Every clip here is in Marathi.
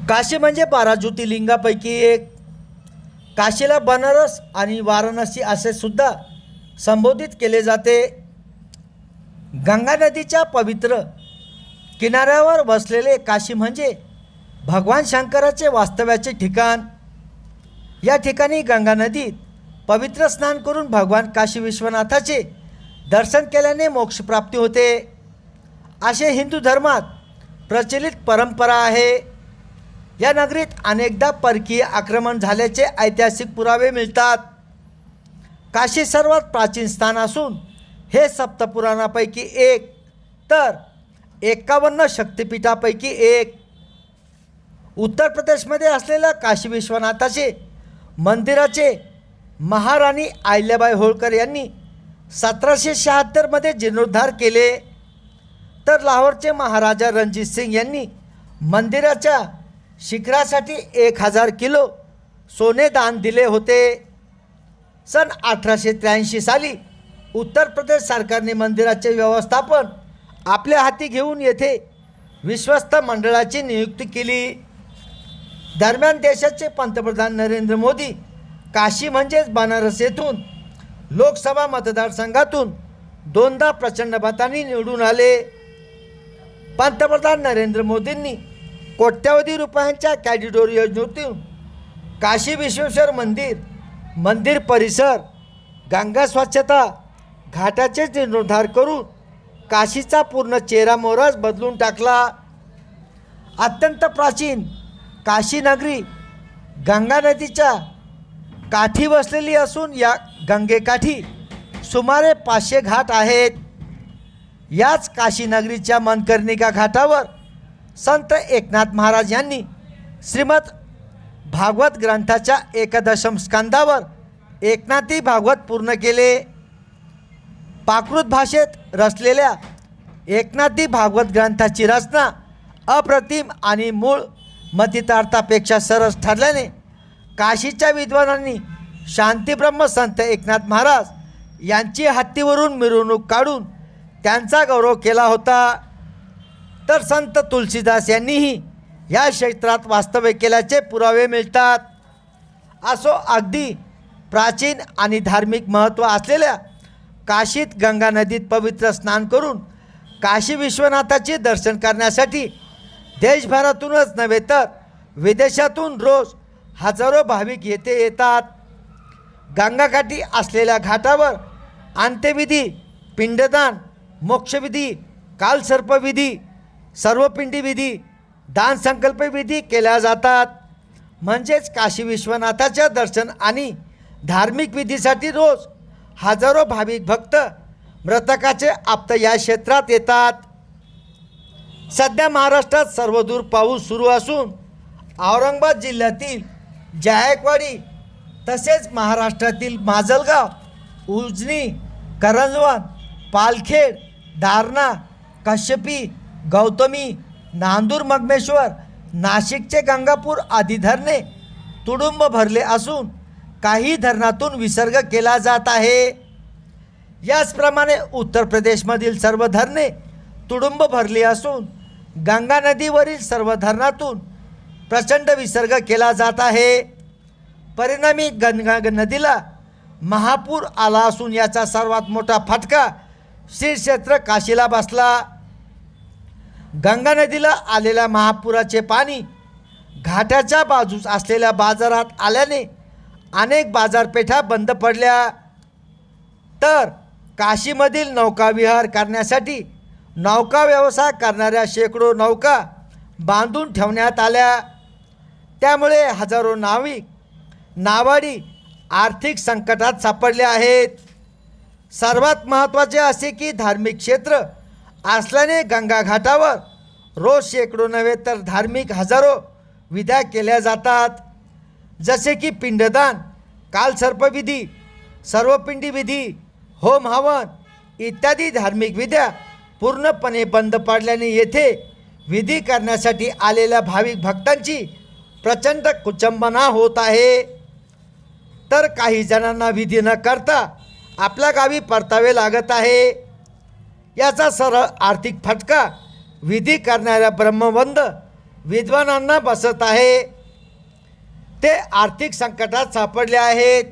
काशी म्हणजे 12 ज्योतिर्लिंगापैकी एक. काशीला बनारस आणि वाराणसी असे सुद्धा संबोधित केले जाते. गंगा नदीच्या पवित्र किनाऱ्यावर वसलेले काशी म्हणजे भगवान शंकराचे वास्तव्याचे ठिकाण. या ठिकाणी गंगा नदीत पवित्र स्नान करून भगवान काशी विश्वनाथाचे दर्शन केल्याने मोक्षप्राप्ती होते, असे हिंदू धर्मात प्रचलित परंपरा आहे. या नगरीत अनेकदा परकीय आक्रमण झाल्याचे ऐतिहासिक पुरावे मिळतात. काशी सर्वात प्राचीन स्थान असून हे सप्तपुराणापैकी एक तर 51 शक्तिपीठापैकी एक. उत्तर प्रदेशमध्ये असलेल्या काशी विश्वनाथाचे मंदिराचे महाराणी अहिल्याबाई होळकर यांनी 1776 जीर्णोद्धार केले, तर लाहोरचे महाराजा रणजित सिंग यांनी मंदिराच्या शिखरासाठी 1000 किलो सोने दान दिले होते. सन 1883 साली उत्तर प्रदेश सरकारने मंदिराचे व्यवस्थापन आपल्या हाती घेऊन येथे विश्वस्त मंडळाची नियुक्ती केली. दरम्यान देशाचे पंतप्रधान नरेंद्र मोदी काशी म्हणजेच बनारस येथून लोकसभा मतदारसंघातून 2दा प्रचंड मतांनी निवडून आले. पंतप्रधान नरेंद्र मोदींनी कोट्यावधी रुपयांच्या कॉरिडॉर योजनेतून काशी विश्वेश्वर मंदिर, मंदिर परिसर, गंगा स्वच्छता, घाटाचे जीर्णोद्धार करून काशीचा पूर्ण चेहरा मोहराच बदलून टाकला. अत्यंत प्राचीन काशी नगरी गंगा नदीच्या काठी वसलेली असून या गंगेकाठी सुमारे 500 घाट आहेत. याच काशी नगरीच्या मनकर्णिका घाटावर संत एकनाथ महाराज यांनी श्रीमद भागवत ग्रंथाच्या 11 स्कंदावर एकनाथी भागवत पूर्ण केले. प्राकृत भाषेत रचलेल्या एकनाथी भागवत ग्रंथाची रचना अप्रतिम आणि मूळ मतितार्थापेक्षा सरस ठरल्याने काशीच्या विद्वानांनी शांतीब्रह्म संत एकनाथ महाराज यांची हत्तीवरून मिरवणूक काढून त्यांचा गौरव केला होता. तर संत तुलसीदास यांनीही या क्षेत्रात वास्तव्य केल्याचे पुरावे मिळतात. असो, अगदी प्राचीन आणि धार्मिक महत्त्व असलेल्या काशीत गंगा नदीत पवित्र स्नान करून काशी विश्वनाथाचे दर्शन करण्यासाठी देशभरातूनच नव्हे तर विदेशातून रोज हजारो भाविक येथे येतात. गंगाकाठी असलेल्या घाटावर अंत्यविधी, पिंडदान, मोक्षविधी, कालसर्पविधी, सर्वपिंडी विधी, दान संकल्प विधी केल्या जातात. म्हणजेच काशी विश्वनाथाच्या दर्शन आणि धार्मिक विधीसाठी रोज हजारो भाविक भक्त मृतकाचे आप्त या क्षेत्रात येतात. सध्या महाराष्ट्रात सर्वदूर पाऊस सुरू असून औरंगाबाद जिल्ह्यातील जायकवाडी तसेच महाराष्ट्रातील माजलगाव, उजनी, करंजवन, पालखेड, दारणा, कश्यपी, गौतमी, नांदूर, मगमेश्वर, नाशिकचे गंगापूर आदी धरणे तुडुंब भरले असून काही धरणातून विसर्ग केला जात आहे. याचप्रमाणे उत्तर प्रदेशमधील सर्व धरणे तुडुंब भरली असून गंगा नदीवरील सर्व धरणातून प्रचंड विसर्ग केला जात आहे. परिणामी गंगा नदीला महापूर आला असून याचा सर्वात मोठा फटका श्री क्षेत्र काशीला बसला. गंगा नदीला आलेल्या महापुराचे पाणी घाटाच्या बाजूस असलेल्या बाजारात आल्याने अनेक बाजारपेठा बंद पडल्या, तर काशीमधील नौकाविहार करण्यासाठी नौका व्यवसाय करणाऱ्या शेकडो नौका बांधून ठेवण्यात आल्या. त्यामुळे हजारो नाविक नावाडी आर्थिक संकटात सापडले आहेत. सर्वात महत्त्वाचे असे की धार्मिक क्षेत्र असल्याने गंगा घाटावर रोज शेकडो नव्हे तर धार्मिक हजारो विध्या केल्या जातात. जसे की पिंडदान, कालसर्पविधी, सर्वपिंडी विधी, होम हवन इत्यादी धार्मिक विध्या पूर्णपणे बंद पडल्याने येथे विधी करण्यासाठी आलेल्या भाविक भक्तांची प्रचंड कुचंबना होत आहे. तर काही जणांना विधी न करता आपल्या गावी परतावे लागत आहे. याचा सरळ आर्थिक फटका विधी करणाऱ्या ब्रह्मबंध विद्वानांना बसत आहे ते आर्थिक संकटात सापडले आहेत.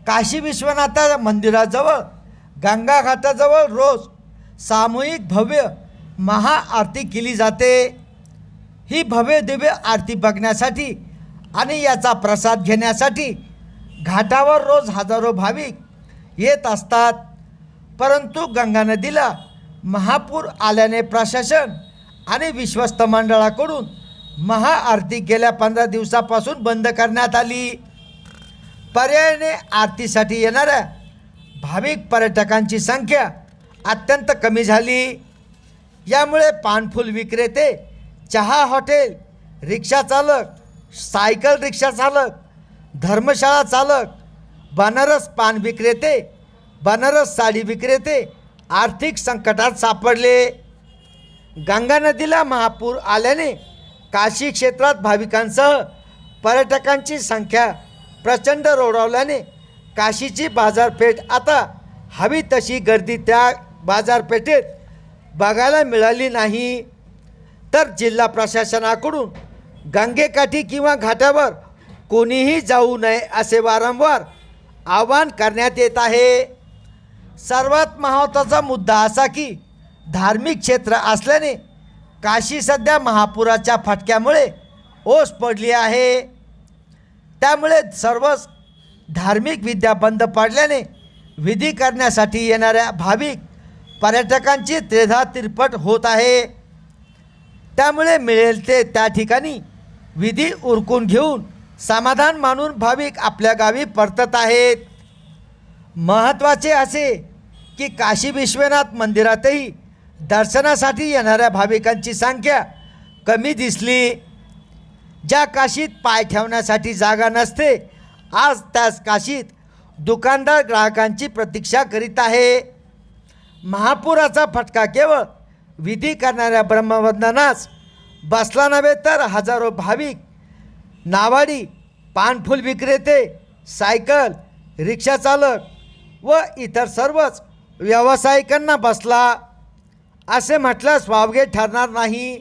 काशी विश्वनाथ मंदिराजवळ गंगा घाटाजवळ रोज सामूहिक भव्य महाआरती केली जाते. ही भव्य दिव्य आरती बघण्यासाठी आणि याचा प्रसाद घेण्यासाठी घाटावर रोज हजारो भाविक येत असतात. परंतु गंगा नदीला महापूर आल्याने प्रशासन आणि विश्वस्त मंडळाकडून महाआरती गेल्या 15 दिवसापासून बंद करण्यात आली. पर्यायाने आरतीसाठी येणाऱ्या भाविक पर्यटकांची संख्या अत्यंत कमी झाली. यामुळे पानफूल विक्रेते, चहा हॉटेल, रिक्षा चालक, सायकल रिक्षा चालक, धर्मशाळा चालक, बनारस पान विक्रेते, बनारस साडी विक्रेते आर्थिक संकटात सापडले. गंगा नदीला महापूर आल्याने काशी क्षेत्रात भाविकांसह पर्यटकांची संख्या प्रचंड रोडावल्याने काशीची बाजारपेठ आता हवी तशी गर्दी त्या बाजारपेठेत बघायला मिळाली नाही. तर जिल्हा प्रशासनाकडून गंगेकाठी किंवा घाटावर कोणीही जाऊ नये असे वारंवार आवाहन करण्यात येत आहे. सर्वात महत्त्वाचा मुद्दा असा की धार्मिक क्षेत्र असल्याने काशी सध्या महापुराच्या फटक्यामुळे ओस पडली आहे. त्यामुळे सर्वच धार्मिक विद्या बंद पडल्याने विधी करण्यासाठी येणाऱ्या भाविक पर्यटकांची त्रेधा तिरपट होत आहे. त्यामुळे मिळेल ते त्या ठिकाणी विधी उरकून घेऊन समाधान मानून भाविक आपल्या गावी परतत आहेत. महत्त्वाचे असे की काशी विश्वनाथ मंदिरातही दर्शनासाठी येणाऱ्या भाविकांची संख्या कमी दिसली. ज्या काशीत पाय ठेवण्यासाठी जागा नसते, आज त्याच काशीत दुकानदार ग्राहकांची प्रतीक्षा करीत आहे. महापुराचा फटका केवळ विधी करणाऱ्या ब्रह्मवंदनास बसला नव्हे तर हजारो भाविक, नावाडी, पानफूल विक्रेते, सायकल, रिक्षा चालक व इतर सर्वच व्यावसायिकांना बसला असे म्हटल्यास वावगे ठरणार नाही.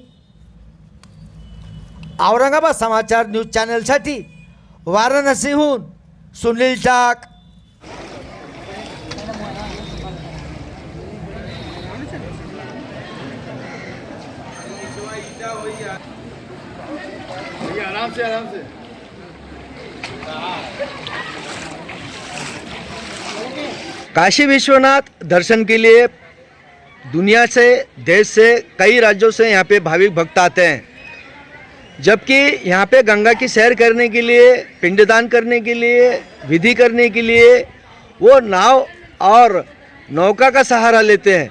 औरंगाबाद समाचार न्यूज चॅनलसाठी वाराणसीहून सुनील टाक. आराम से काशी विश्वनाथ दर्शन के लिए दुनिया से, देश से, कई राज्यों से यहाँ पे भाविक भक्त आते हैं. जबकि यहाँ पे गंगा की सैर करने के लिए, पिंडदान करने के लिए, विधि करने के लिए वो नाव और नौका का सहारा लेते हैं.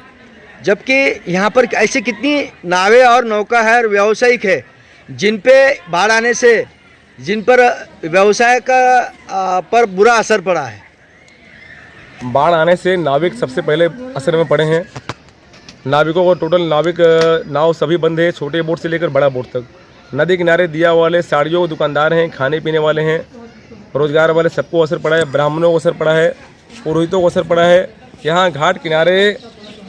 जबकि यहाँ पर ऐसी कितनी नावें और नौका है और व्यावसायिक है जिन पे बाढ़ आने से, जिन पर व्यवसाय का पर बुरा असर पड़ा है. बाढ़ आने से नाविक सबसे पहले असर में पड़े हैं. नाविकों को टोटल नाविक नाव सभी बंद है, छोटे बोट से लेकर बड़ा बोट तक. नदी किनारे दिया वाले, साड़ियों के दुकानदार हैं, खाने पीने वाले हैं, रोजगार वाले, सबको असर पड़ा है. ब्राह्मणों को असर पड़ा है, पुरोहितों को असर पड़ा है. यहाँ घाट किनारे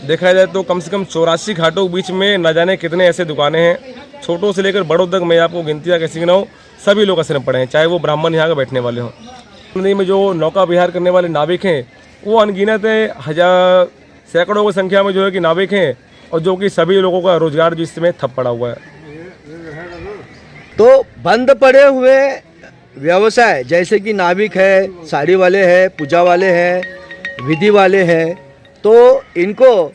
देखा जाए तो कम से कम 84 घाटों के बीच में न जाने कितने ऐसे दुकानें हैं. छोटों से लेकर बड़ों तक मैं आपको गिनतियाँ कैसे गिनाऊँ, सभी लोग असर में पड़े हैं, चाहे वो ब्राह्मण यहाँ का बैठने वाले हों. नदी में जो नौका विहार करने वाले नाविक हैं वो अनगिनत है, हजार सैकड़ों की संख्या में जो है कि नाविक हैं, और जो कि सभी लोगों का रोजगार जो इस समय ठप पड़ा हुआ है. तो बंद पड़े हुए व्यवसाय जैसे कि नाविक है, साड़ी वाले हैं, पूजा वाले हैं, विधि वाले हैं, तो इनको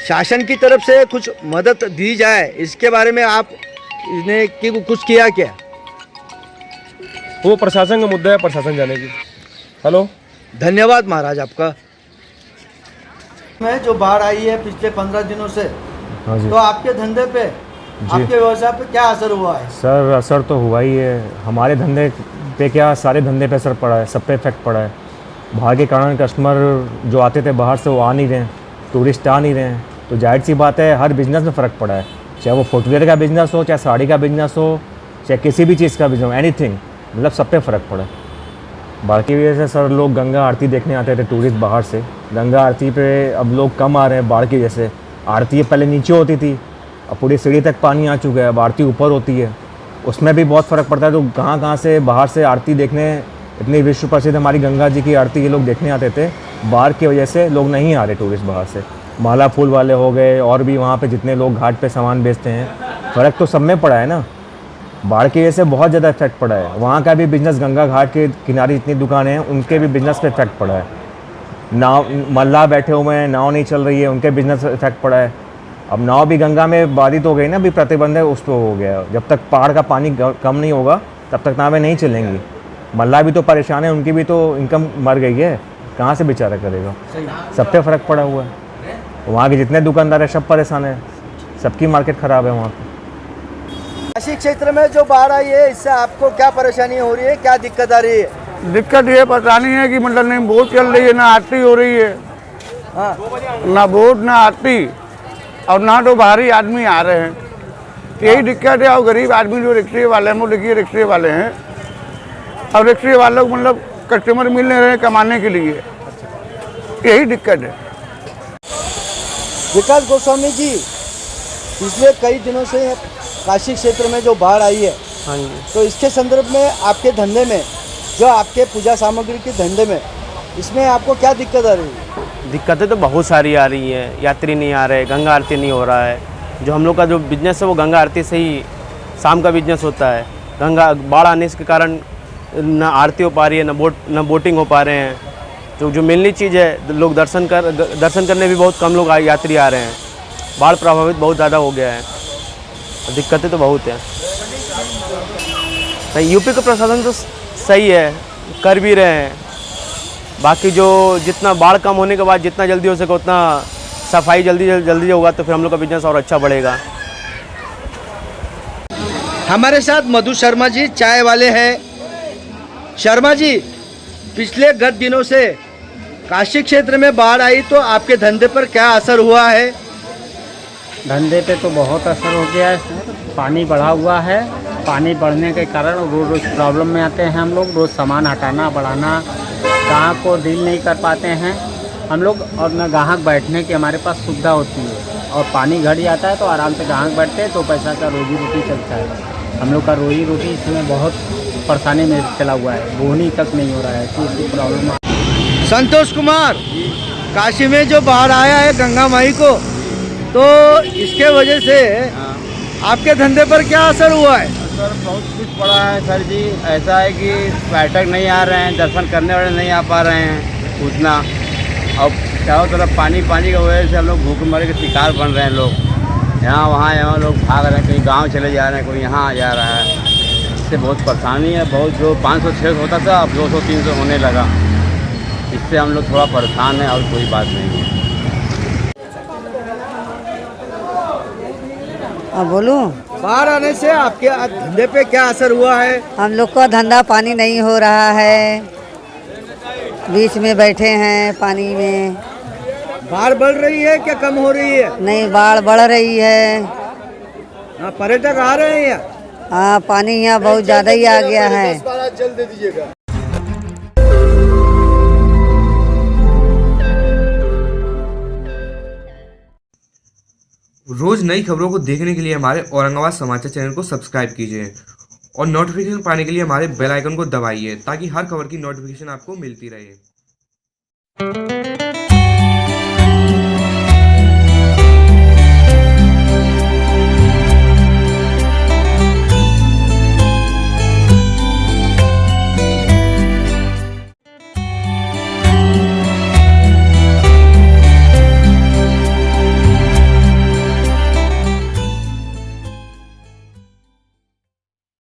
शासन की तरफ से कुछ मदद दी जाए, इसके बारे में आप इसने कुछ किया क्या? वो प्रशासन का मुद्दा है, प्रशासन जाने की. हेलो, धन्यवाद महाराज आपका. में जो बाढ़ आई है पिछले 15 दिनों से, हाँ जी. तो आपके धंधे पे, आपके व्यवसाय पे क्या असर हुआ है? सर असर तो हुआ ही है. हमारे धंधे पे क्या, सारे धंधे पे असर पड़ा है, सब पे इफेक्ट पड़ा है. बाढ़ के कारण कस्टमर जो आते थे बाहर से वो आ नहीं रहे हैं, टूरिस्ट आ नहीं रहे हैं. तो जाहिर सी बात है हर बिज़नेस में फ़र्क पड़ा है, चाहे वो फुटवेयर का बिज़नेस हो, चाहे साड़ी का बिज़नेस हो, चाहे किसी भी चीज़ का बिज़नेस हो, एनीथिंग, मतलब सब पे फ़र्क पड़ा है. बाढ़ की वजह से सर लोग गंगा आरती देखने आते थे टूरिस्ट बाहर से. गंगा आरती पे अब लोग कम आ रहे हैं बाढ़ की वजह से. आरती पहले नीचे होती थी, अब पूरी सीढ़ी तक पानी आ चुका है। अब आरती ऊपर होती है, उसमें भी बहुत फ़र्क पड़ता है। तो कहाँ कहाँ से बाहर से आरती देखने, इतनी विश्व प्रसिद्ध हमारी गंगा जी की आरती ये लोग देखने आते थे, बाढ़ की वजह से लोग नहीं आ रहे टूरिस्ट बाहर से। माला फूल वाले हो गए और भी वहाँ पे जितने लोग घाट पे सामान बेचते हैं, फ़र्क तो सब में पड़ा है ना। बाढ़ की वजह से बहुत ज़्यादा इफेक्ट पड़ा है। वहाँ का भी बिजनेस, गंगा घाट के किनारे जितनी दुकानें हैं उनके भी बिजनेस पे इफेक्ट पड़ा है। नाव, मल्लाह बैठे हुए हैं, नाव नहीं चल रही है, उनके बिजनेस पे इफेक्ट पड़ा है। अब नाव भी गंगा में बाधित हो गई ना, अभी प्रतिबंध है उस पर हो गया। जब तक पहाड़ का पानी कम नहीं होगा तब तक नावें नहीं चलेंगी। मल्लाह भी तो परेशान है, उनकी भी तो इनकम मर गई है, कहाँ से बेचारा करेगा। सब पे फ़र्क पड़ा हुआ है। वहाँ के जितने दुकानदार हैं सब परेशान हैं, सबकी मार्केट ख़राब है वहाँ पे। काशी क्षेत्र में जो बाढ़ आई है इससे आपको क्या परेशानी हो रही है, क्या दिक्कत आ रही है? दिक्कत ये परेशानी है कि मतलब नहीं बोट चल रही है, ना आरती हो रही है, हाँ, ना बोट ना आरती, और ना तो बाहरी आदमी आ रहे हैं। यही दिक्कत है। और गरीब आदमी जो रिक्शे वाले हैं, वो देखिए रिक्शे वाले हैं, और रिक्शे वालों को मतलब कस्टमर मिल नहीं रहे कमाने के लिए, यही दिक्कत है। विकास गोस्वामी जी, पिछले कई दिनों से काशी क्षेत्र में जो बाढ़ आई है, हाँ जी। तो इसके संदर्भ में आपके धंधे में, जो आपके पूजा सामग्री के धंधे में, इसमें आपको क्या दिक्कत आ रही है? दिक्कतें तो बहुत सारी आ रही हैं। यात्री नहीं आ रहे, गंगा आरती नहीं हो रहा है। जो हम लोग का जो बिजनेस है वो गंगा आरती से ही शाम का बिजनेस होता है। गंगा बाढ़ आने के कारण ना आरती हो पा रही है, ना बोटिंग हो पा रहे हैं। जो मेनली चीज़ है, लोग दर्शन करने भी बहुत कम लोग यात्री आ रहे हैं। बाढ़ प्रभावित बहुत ज़्यादा हो गया है, दिक्कतें तो बहुत हैं। यूपी का प्रशासन तो सही है, कर भी रहे हैं। बाकी जो जितना बाढ़ कम होने के बाद जितना जल्दी हो सके उतना सफाई जल्दी होगा तो फिर हम लोग का बिजनेस और अच्छा बढ़ेगा। हमारे साथ मधु शर्मा जी चाय वाले हैं। शर्मा जी, पिछले गत दिनों से काशी क्षेत्र में बाढ़ आई तो आपके धंधे पर क्या असर हुआ है? धंधे पे तो बहुत असर हो गया है। पानी बढ़ा हुआ है, पानी बढ़ने के कारण रोज़ प्रॉब्लम में आते हैं हम लोग। रोज़ सामान हटाना बढ़ाना, ग्राहक को डील नहीं कर पाते हैं हम लोग, और न ग्राहक बैठने की हमारे पास सुविधा होती है। और पानी घट जाता है तो आराम से ग्राहक बैठते हैं, तो पैसा का रोजी रोटी चलता है। हम लोग का रोजी रोटी इसमें बहुत परेशानी में चला हुआ है, बोहनी तक नहीं हो रहा है, तो इसकी प्रॉब्लम। संतोष कुमार, काशी में जो बाढ़ आया है गंगा माई को, तो इसके वजह से आपके धंधे पर क्या असर हुआ है? सर बहुत कुछ पड़ा है सर जी। ऐसा है कि पर्यटक नहीं आ रहे हैं, दर्शन करने वाले नहीं आ पा रहे हैं उतना, और चारों तरफ पानी की वजह से हम लोग भूखमरी के शिकार बन रहे हैं। लोग यहाँ लोग भाग रहे हैं, कहीं गांव चले जा रहे हैं, कोई यहाँ आ जा रहा है। इससे बहुत परेशानी है। बहुत जो 500-600 होता था अब 200-300 होने लगा। इससे हम लोग थोड़ा परेशान हैं, और कोई बात नहीं है। अब बोलूं, बाढ़ आने से आपके धंधे पे क्या असर हुआ है? हम लोग का धंधा पानी नहीं हो रहा है, बीच में बैठे हैं पानी में। बाढ़ बढ़ रही है क्या कम हो रही है? नहीं, बाढ़ बढ़ रही है। हाँ, पर्यटक आ रहे हैं यहाँ? हाँ, पानी यहाँ बहुत ज़्यादा ही आ गया है। जल दे दीजिएगा। रोज नई खबरों को देखने के लिए हमारे औरंगाबाद समाचार चैनल को सब्सक्राइब कीजिए और नोटिफिकेशन पाने के लिए हमारे बेल आइकन को दबाइए ताकि हर खबर की नोटिफिकेशन आपको मिलती रहे।